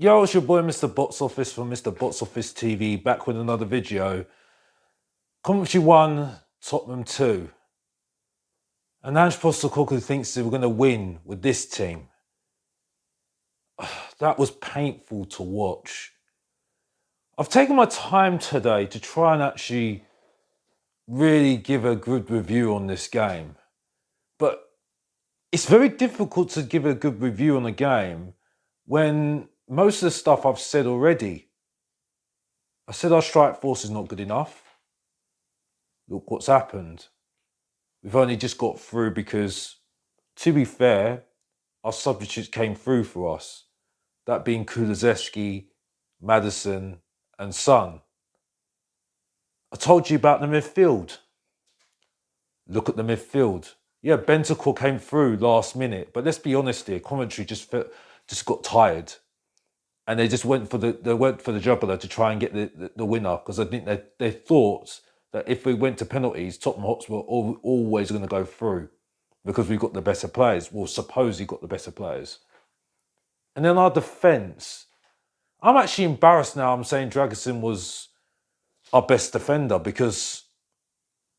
Yo, it's your boy Mr. Box Office from Mr. Box Office TV, back with another video. Coventry 1, Tottenham 2. And Ange Postecoglou thinks they were going to win with this team. That was painful to watch. I've taken my time today to try and actually really give a good review on this game. But it's very difficult to give a good review on a game when most of the stuff I've said already. I said our strike force is not good enough. Look what's happened. We've only just got through because, to be fair, our substitutes came through for us. That being Kulusevski, Maddison and Son. I told you about the midfield. Look at the midfield. Yeah, Bentancur came through last minute, but let's be honest here, Coventry just got tired. And they just went for the juggler to try and get the winner, because I think they thought that if we went to penalties, Tottenham Hotspurs were always going to go through because we've got the better players. Well, supposedly got the better players. And then our defence. I'm actually embarrassed now. I'm saying Dragusin was our best defender because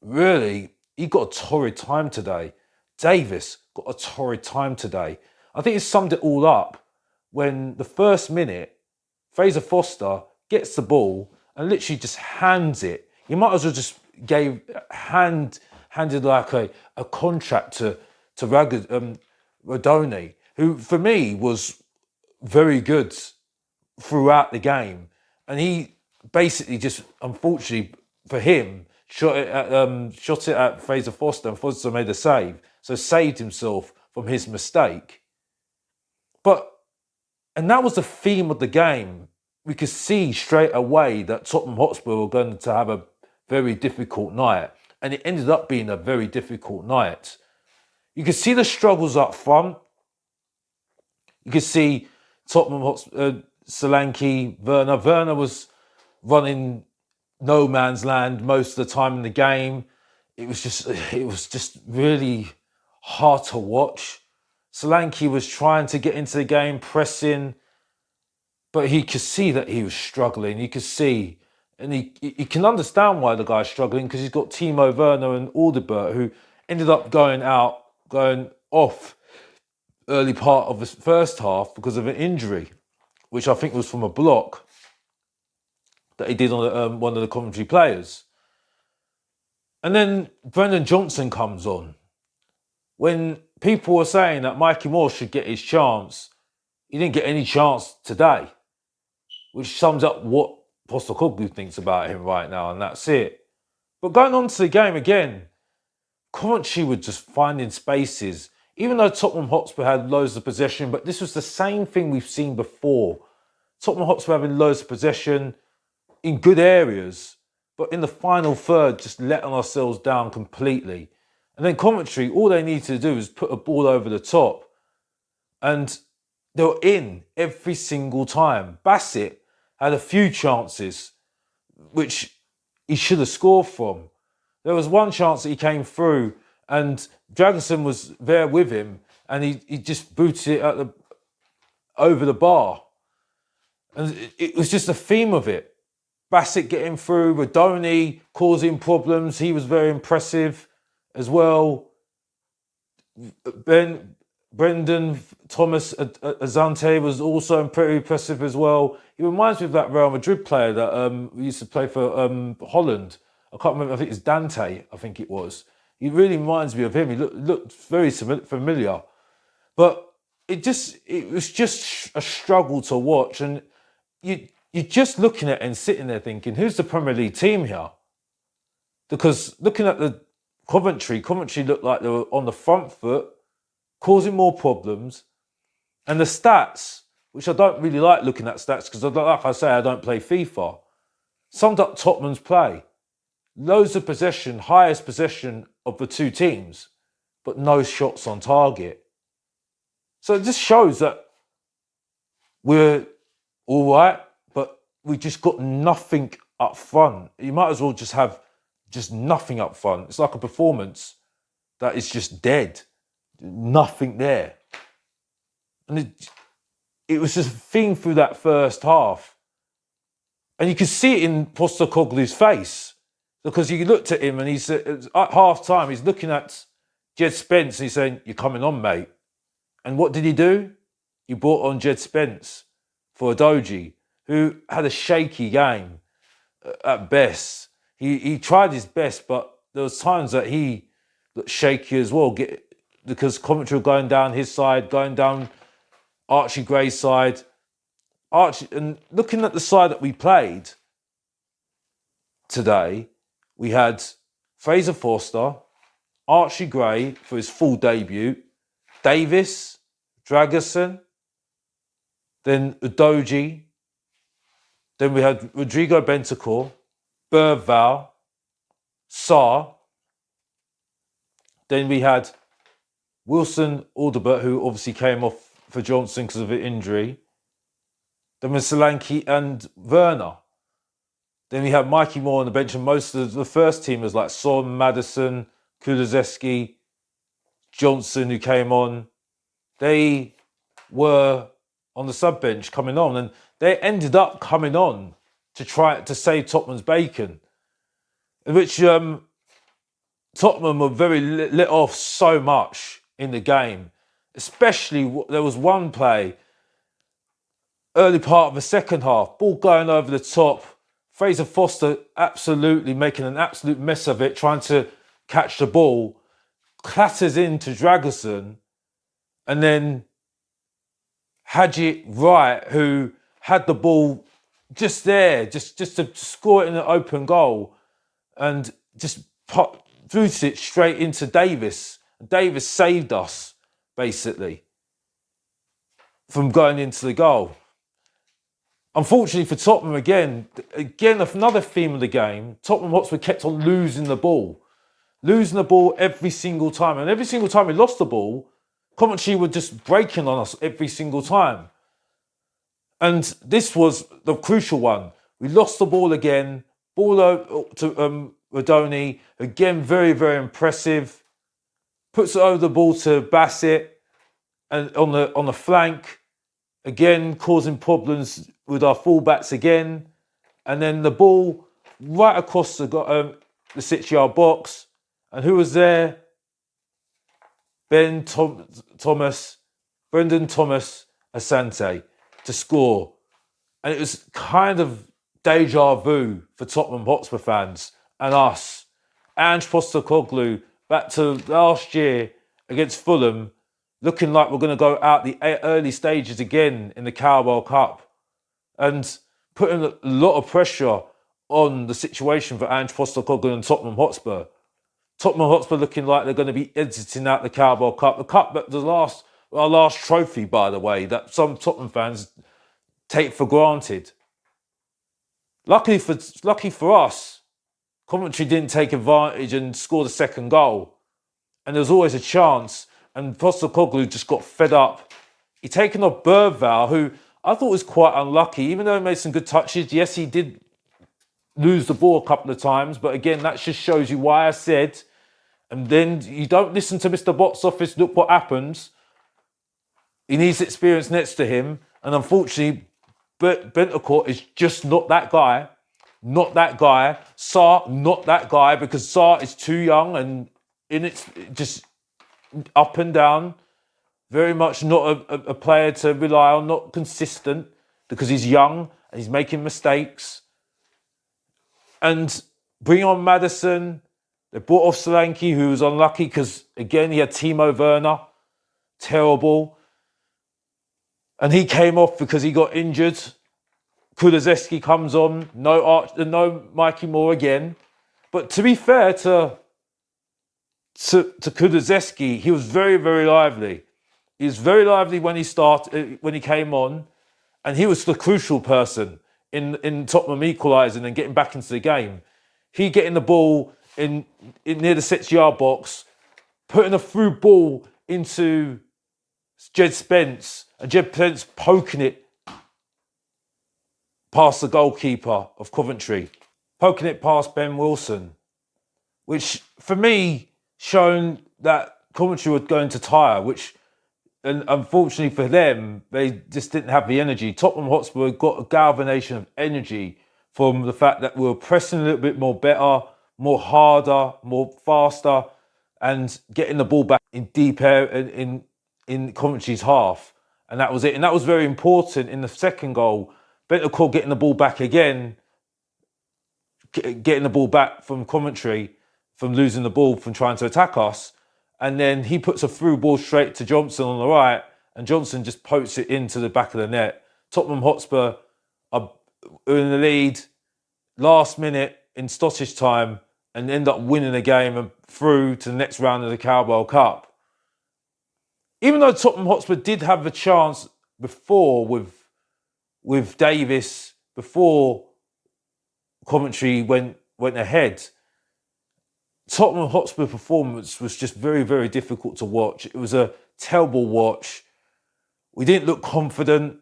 really, he got a torrid time today. Davis got a torrid time today. I think it summed it all up when the first minute, Fraser Foster gets the ball and literally just hands it. You might as well just handed like a contract to Rodoni, who for me was very good throughout the game. And he basically just, unfortunately for him, shot it at Fraser Foster, and Foster made a save. So saved himself from his mistake. And that was the theme of the game. We could see straight away that Tottenham Hotspur were going to have a very difficult night. And it ended up being a very difficult night. You could see the struggles up front. You could see Tottenham Hotspur, Solanke, Werner. Werner was running no man's land most of the time in the game. It was just really hard to watch. Solanke was trying to get into the game, pressing, but he could see that he was struggling. You could see, and you can understand why the guy's struggling, because he's got Timo Werner and Alderbert, who ended up going off early part of the first half because of an injury, which I think was from a block that he did on one of the Coventry players. And then Brendan Johnson comes on. When people were saying that Mikey Moore should get his chance, he didn't get any chance today, which sums up what Postecoglou thinks about him right now, and that's it. But going on to the game again, Coventry were just finding spaces, even though Tottenham Hotspur had loads of possession, but this was the same thing we've seen before. Tottenham Hotspur having loads of possession in good areas, but in the final third, just letting ourselves down completely. And then Coventry, all they needed to do is put a ball over the top. And they were in every single time. Bassett had a few chances, which he should have scored from. There was one chance that he came through and Dragusin was there with him and he just booted it over the bar. And it was just a theme of it. Bassett getting through, Rodoni causing problems. He was very impressive as well. Brendan Thomas Azante was also pretty impressive as well. He reminds me of that Real Madrid player that used to play for Holland. I can't remember, I think it's Dante, I think it was. He really reminds me of him. He looked very familiar. But it was just a struggle to watch. And you're just looking at it and sitting there thinking, who's the Premier League team here? Because looking at the Coventry looked like they were on the front foot, causing more problems. And the stats, which I don't really like looking at stats, because like I say, I don't play FIFA, summed up Tottenham's play. Loads of possession, highest possession of the two teams, but no shots on target. So it just shows that we're all right, but we just got nothing up front. You might as well just have just nothing up front. It's like a performance that is just dead. Nothing there. And it was just a thing through that first half. And you could see it in Postecoglou's face, because you looked at him and he's at half time, he's looking at Jed Spence and he's saying, "You're coming on, mate." And what did he do? He brought on Jed Spence for Udogie, who had a shaky game at best. He tried his best, but there was times that he looked shaky as well, because Coventry were going down his side, going down Archie Gray's side. And looking at the side that we played today, we had Fraser Forster, Archie Gray for his full debut, Davis, Dragerson, then Udogie, then we had Rodrigo Bentancur, Bergvall, Sarr, then we had Wilson Alderbert, who obviously came off for Johnson because of an injury, then with Solanke and Werner. Then we had Mikey Moore on the bench, and most of the first teamers like Son, Maddison, Kulusevski, Johnson, who came on, they were on the sub bench coming on, and they ended up coming on to try to save Tottenham's bacon, in which Tottenham were very lit off so much in the game. Especially, there was one play, early part of the second half, ball going over the top, Fraser Forster absolutely making an absolute mess of it, trying to catch the ball, clatters into Dragerson, and then Hadji Wright, who had the ball just there, just to score it in an open goal, and just threw it straight into Davis. Davis saved us, basically, from going into the goal. Unfortunately for Tottenham, again, another theme of the game, Tottenham Hotspur kept on losing the ball every single time. And every single time we lost the ball, Coventry were just breaking on us every single time. And this was the crucial one. We lost the ball again, ball to Rodoni, again, very, very impressive. Puts it over the ball to Bassett and on the flank, again, causing problems with our fullbacks again. And then the ball right across the 6-yard box. And who was there? Brendan Thomas Asante to score. And it was kind of deja vu for Tottenham Hotspur fans and us. Ange Postecoglou, back to last year against Fulham, looking like we're going to go out the early stages again in the Carabao Cup, and putting a lot of pressure on the situation for Ange Postecoglou and Tottenham Hotspur. Tottenham Hotspur looking like they're going to be exiting out the Carabao Cup. The cup, our last trophy, by the way, that some Tottenham fans take for granted. Lucky for us, Coventry didn't take advantage and score the second goal. And there was always a chance. And Postecoglou just got fed up. He taken off Bergvall, who I thought was quite unlucky, even though he made some good touches. Yes, he did lose the ball a couple of times, but again, that just shows you why I said, and then you don't listen to Mr. Box Office, look what happens. He needs experience next to him, and unfortunately, Bentancur is just not that guy. Not that guy. Sarr, not that guy, because Sarr is too young and just up and down. Very much not a player to rely on, not consistent, because he's young and he's making mistakes. And bring on Maddison. They brought off Solanke, who was unlucky because, again, he had Timo Werner. Terrible. And he came off because he got injured. Kulusevski comes on. No Mikey Moore again. But to be fair to Kulusevski, he was very, very lively. He was very lively when he came on. And he was the crucial person in Tottenham equalising and getting back into the game. He getting the ball in near the 6-yard box, putting a through ball into Jed Spence, and Jed Spence poking it past the goalkeeper of Coventry, poking it past Ben Wilson, which for me shown that Coventry were going to tire, which And unfortunately for them, they just didn't have the energy. Tottenham Hotspur got a galvanization of energy from the fact that we were pressing a little bit more better, more harder, more faster, and getting the ball back in deep air in Coventry's half. And that was it. And that was very important in the second goal. Bentancur getting the ball back again, getting the ball back from Coventry, from losing the ball, from trying to attack us. And then he puts a through ball straight to Johnson on the right, and Johnson just pokes it into the back of the net. Tottenham Hotspur are in the lead last minute in stoppage time and end up winning the game and through to the next round of the Carabao Cup. Even though Tottenham Hotspur did have a chance before with Davis, before Coventry went ahead, Tottenham Hotspur performance was just very, very difficult to watch. It was a terrible watch. We didn't look confident.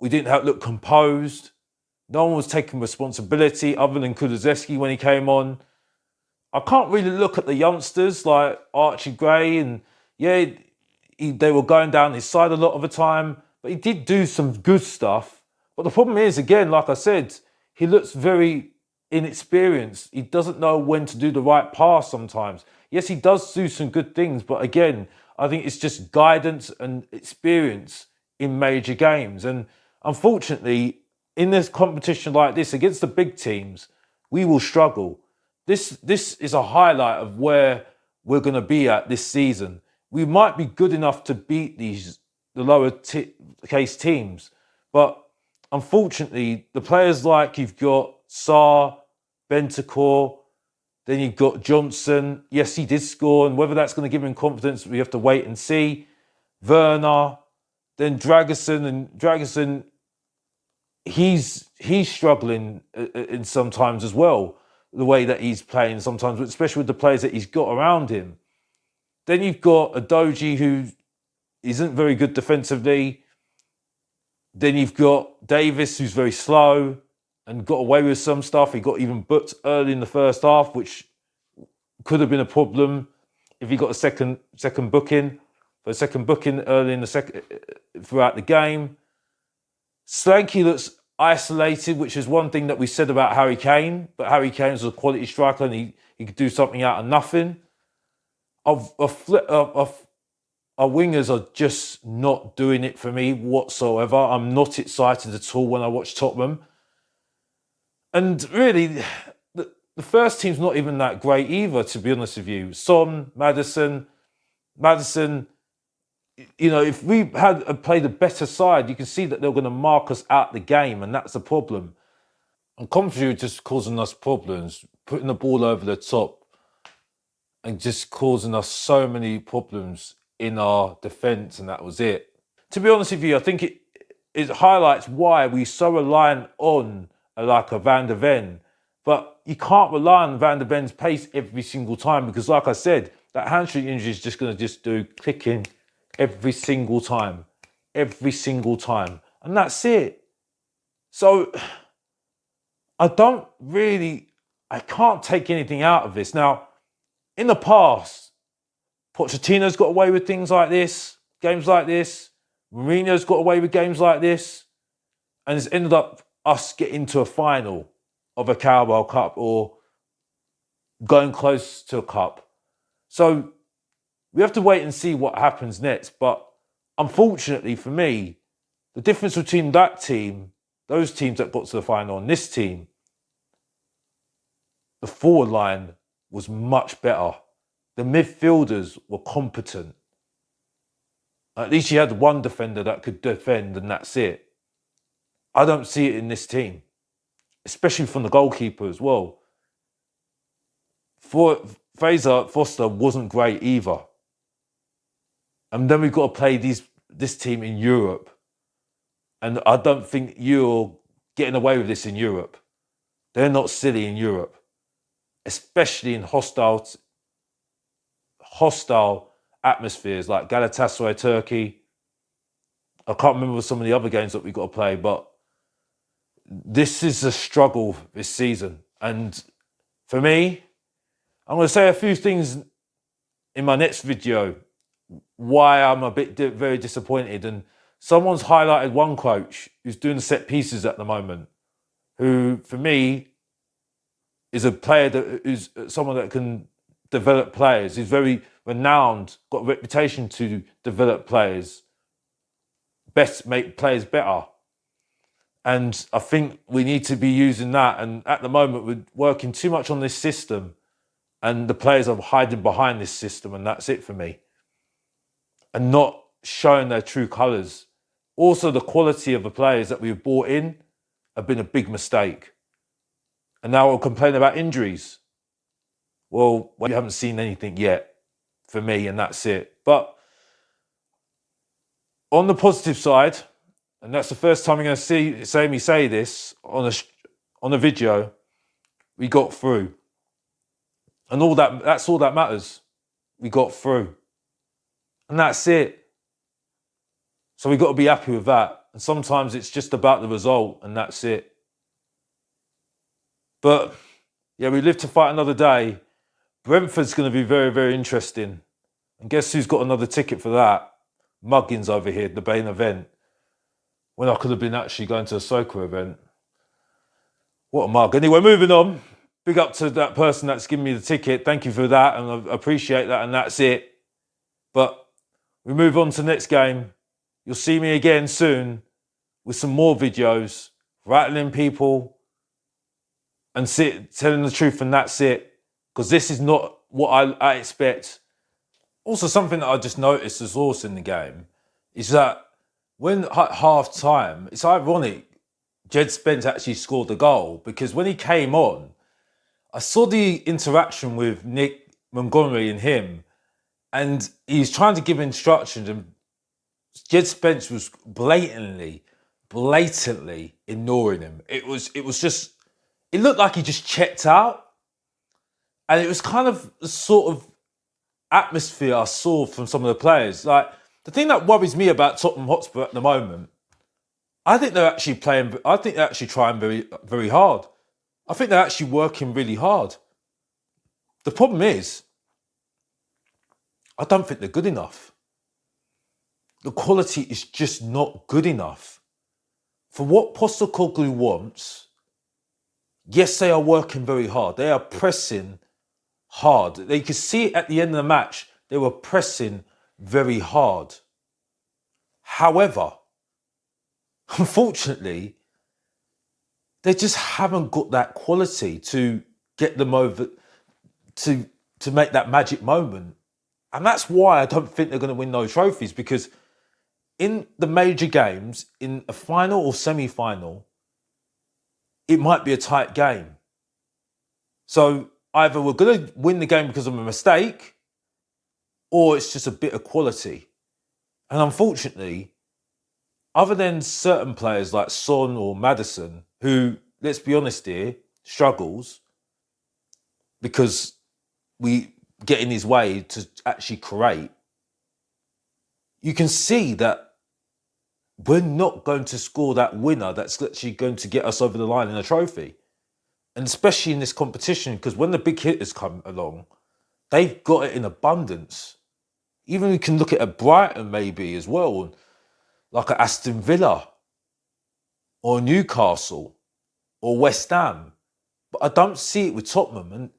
We didn't look composed. No one was taking responsibility other than Kulusevski when he came on. I can't really look at the youngsters like Archie Gray, and they were going down his side a lot of the time, but he did do some good stuff. But the problem is, again, like I said, he looks very inexperienced. He doesn't know when to do the right pass sometimes. Yes, he does do some good things, but again, I think it's just guidance and experience in major games. And unfortunately, in this competition like this, against the big teams, we will struggle. This is a highlight of where we're going to be at this season. We might be good enough to beat the lower case teams, but unfortunately, the players like you've got Sarr, Bentancur, then you've got Johnson. Yes, he did score, and whether that's going to give him confidence, we have to wait and see. Werner, then Dragusin, he's struggling in sometimes as well, the way that he's playing sometimes, especially with the players that he's got around him. Then you've got Adoji, who isn't very good defensively. Then you've got Davis, who's very slow and got away with some stuff. He got even booked early in the first half, which could have been a problem if he got a second booking. But a second booking early in the throughout the game. Solanke looks isolated, which is one thing that we said about Harry Kane. But Harry Kane is a quality striker, and he could do something out of nothing. Our wingers are just not doing it for me whatsoever. I'm not excited at all when I watch Tottenham. And really, the first team's not even that great either, to be honest with you. Son, Maddison, if we had played a better side, you can see that they're going to mark us out the game, and that's the problem. And Coventry are just causing us problems, putting the ball over the top and just causing us so many problems in our defence, and that was it. To be honest with you, I think it highlights why we're so reliant on like a Van der Ven. But you can't rely on Van der Ven's pace every single time because, like I said, that hamstring injury is just going to do clicking every single time. And that's it. So I can't take anything out of this. Now, in the past, Pochettino's got away with things like this, games like this. Mourinho's got away with games like this. And it's ended up us getting to a final of a Carabao Cup or going close to a cup. So we have to wait and see what happens next. But unfortunately for me, the difference between that team, those teams that got to the final, and this team, the forward line was much better. The midfielders were competent. At least you had one defender that could defend, and that's it. I don't see it in this team, especially from the goalkeeper as well. Fraser Foster wasn't great either. And then we've got to play this team in Europe. And I don't think you're getting away with this in Europe. They're not silly in Europe, especially in hostile atmospheres like Galatasaray, Turkey. I can't remember some of the other games that we've got to play, but this is a struggle this season. And for me, I'm going to say a few things in my next video why I'm a bit very disappointed. And someone's highlighted one coach who's doing set pieces at the moment, who for me is a player that is someone that can develop players. He's very renowned, got a reputation to develop players, best make players better. And I think we need to be using that. And at the moment, we're working too much on this system, and the players are hiding behind this system, and that's it for me. And not showing their true colours. Also, the quality of the players that we've brought in have been a big mistake. And now we'll complain about injuries. Well, we haven't seen anything yet for me, and that's it. But on the positive side, and that's the first time you're going to see me say this on a video, we got through. And that's all that matters. We got through. And that's it. So we've got to be happy with that. And sometimes it's just about the result, and that's it. But yeah, we live to fight another day. Brentford's going to be very, very interesting. And guess who's got another ticket for that? Muggins over here, the main event. When I could have been actually going to a soccer event. What a mug. Anyway, moving on. Big up to that person that's given me the ticket. Thank you for that, and I appreciate that, and that's it. But we move on to the next game. You'll see me again soon with some more videos, rattling people and telling the truth, and that's it. Because this is not what I expect. Also, something that I just noticed as also in the game is that when at half time, it's ironic, Jed Spence actually scored the goal, because when he came on, I saw the interaction with Nick Montgomery and him, and he's trying to give instructions, and Jed Spence was blatantly ignoring him. It looked like he just checked out. And it was kind of the sort of atmosphere I saw from some of the players. Like, the thing that worries me about Tottenham Hotspur at the moment, I think they're actually trying very, very hard. I think they're actually working really hard. The problem is, I don't think they're good enough. The quality is just not good enough. For what Postecoglou wants, yes, they are working very hard. They are pressing hard. They could see it at the end of the match. They were pressing very hard. However, unfortunately, they just haven't got that quality to get them over, to make that magic moment. And that's why I don't think they're going to win no trophies, because in the major games, in a final or semi-final, it might be a tight game. So either we're going to win the game because of a mistake, or it's just a bit of quality. And unfortunately, other than certain players like Son or Maddison, who, let's be honest here, struggles because we get in his way to actually create, you can see that we're not going to score that winner that's actually going to get us over the line in a trophy. And especially in this competition, because when the big hitters come along, they've got it in abundance. Even we can look at a Brighton maybe as well, like a Aston Villa or Newcastle or West Ham. But I don't see it with Tottenham. And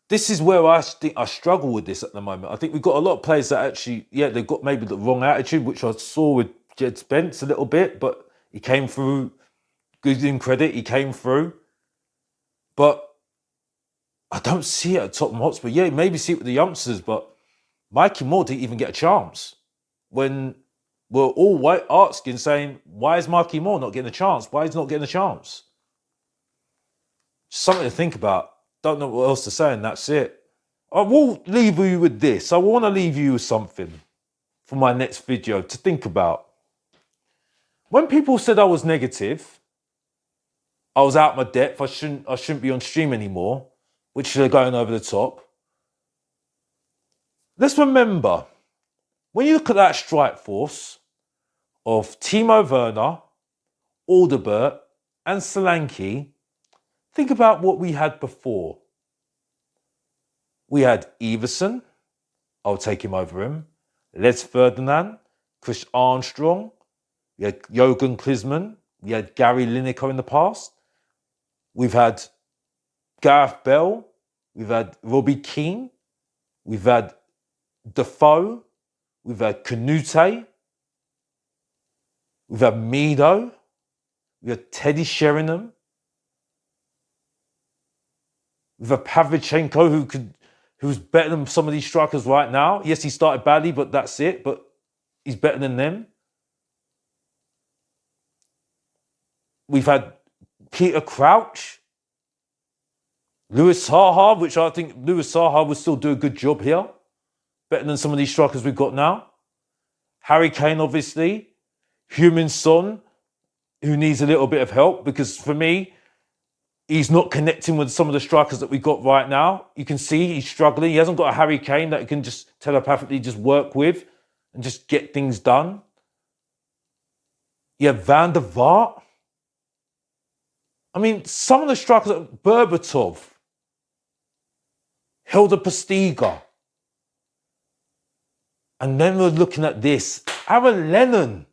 this is where I think I struggle with this at the moment. I think we've got a lot of players that actually, they've got maybe the wrong attitude, which I saw with Jed Spence a little bit, but he came through, give him credit, he came through. But I don't see it at Tottenham Hotspur. Yeah, maybe see it with the youngsters, but Mikey Moore didn't even get a chance. When we're all asking, saying, why is Mikey Moore not getting a chance? Why is he not getting a chance? Something to think about. Don't know what else to say, and that's it. I will leave you with this. I want to leave you with something for my next video to think about. When people said I was negative, I was out my depth, I shouldn't be on stream anymore, which they're going over the top. Let's remember, when you look at that strike force of Timo Werner, Alderbert and Solanke, think about what we had before. We had Everson, I'll take him over him. Les Ferdinand, Chris Armstrong, we had Jurgen Klinsmann, we had Gary Lineker in the past, we've had Gareth Bell, we've had Robbie Keane, we've had Defoe, we've had Canute, we've had Mido, we had Teddy Sheringham, we've had Pavlyuchenko, who's better than some of these strikers right now. Yes, he started badly, but that's it. But he's better than them. We've had Peter Crouch, Louis Saha, which I think Louis Saha would still do a good job here. Better than some of these strikers we've got now. Harry Kane, obviously. Heung-min Son, who needs a little bit of help, because for me, he's not connecting with some of the strikers that we've got right now. You can see he's struggling. He hasn't got a Harry Kane that he can just telepathically just work with and just get things done. You have Van der Vaart. I mean, some of the strikers, Berbatov, Hilda Postiga. And then we're looking at this, Aaron Lennon.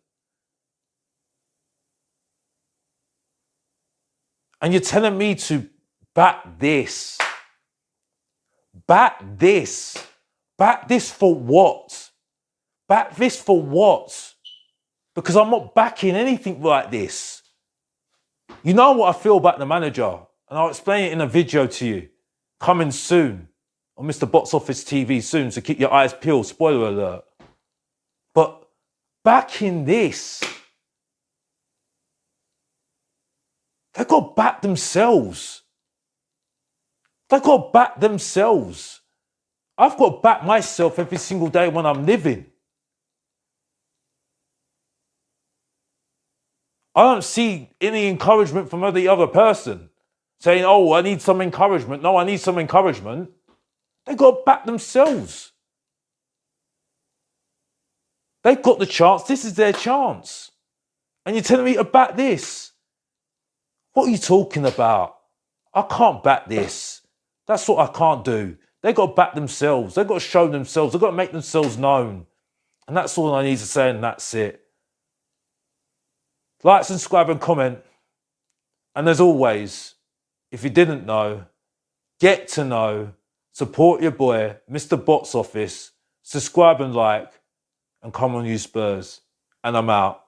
And you're telling me to bat this. Bat this. Bat this for what? Bat this for what? Because I'm not backing anything like this. You know what I feel about the manager, and I'll explain it in a video to you. Coming soon on Mr. Box Office TV soon, so keep your eyes peeled, spoiler alert. But backing this, they've got to back themselves. They've got to back themselves. I've got to back myself every single day when I'm living. I don't see any encouragement from the other person saying, oh, I need some encouragement. No, I need some encouragement. They've got to back themselves. They've got the chance. This is their chance. And you're telling me to back this? What are you talking about? I can't back this. That's what I can't do. They've got to back themselves. They've got to show themselves. They've got to make themselves known. And that's all I need to say, and that's it. Like, subscribe and comment. And as always, if you didn't know, get to know, support your boy, Mr. Box Office, subscribe and like, and come on you Spurs. And I'm out.